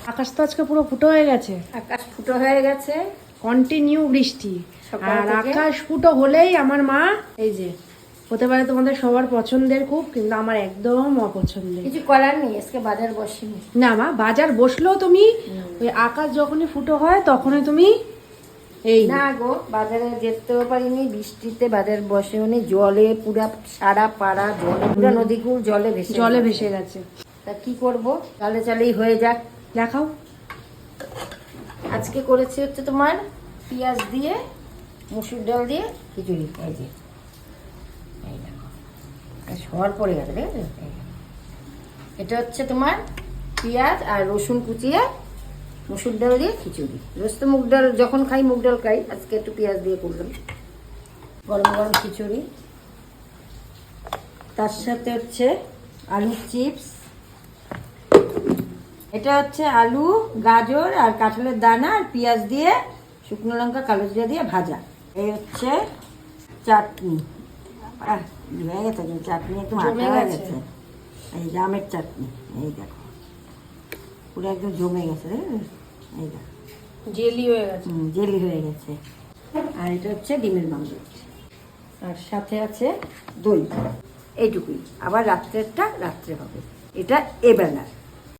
আকাশ তো আজকে পুরো ফুটো হয়ে গেছে। আকাশ ফুটো হয়ে গেছে, কন্টিনিউ বৃষ্টি। সকাল আর থেকে। আকাশ ফুটো হলেই আমার মা এই যে, হতে পারে তোমাদের সবার পছন্দের খুব, কিন্তু আমার একদম অপছন্দের। কিছু করার নেই, আজকে বাজার বসেনি। না মা, বাজার বসলেও তুমি ওই আকাশ যখনই ফুটো হয় তখনই তুমি এই না গো, বাজারে যেতেও পারিনি বৃষ্টিতে, বাজার বসেও নি, জলে পুরা সারা পাড়া জলে, পুরা নদীকুল জলে ভেসে গেছে। তা কি করব, চালে চালেই হয়ে যাক। দেখাও। আজকে করেছি হচ্ছে তোমার পেঁয়াজ দিয়ে মুসুর ডাল দিয়ে খিচুড়ি। এই যে এই দেখো, সর পড়ে গেছে, ঠিক আছে। এটা হচ্ছে তোমার পেঁয়াজ আর রসুন কুচিয়ে মুসুর ডাল দিয়ে খিচুড়ি। রোজ তো মুগ ডাল যখন খাই মুগ ডাল খাই, আজকে একটু পেঁয়াজ দিয়ে করলাম। গরম গরম খিচুড়ি, তার সাথে হচ্ছে আলু চিপস। এটা হচ্ছে আলু, গাজর আর কাঁঠালের দানা আর পেঁয়াজ দিয়ে শুকনো লঙ্কা কালো জিরা দিয়ে ভাজা। এই হচ্ছে চাটনি। হয়ে গেছে চাটনি, একটু মাখা হয়ে গেছে। এই জামের চাটনি, এই দেখো পুরো একদম জমে গেছে। এই দেখো জেলি হয়ে গেছে। জেলি হয়ে গেছে। আর এটা হচ্ছে ডিমের মাংস, আর সাথে আছে দই। এইটুকুই। আবার রাত্রেরটা রাত্রে হবে। এটা এবেলার।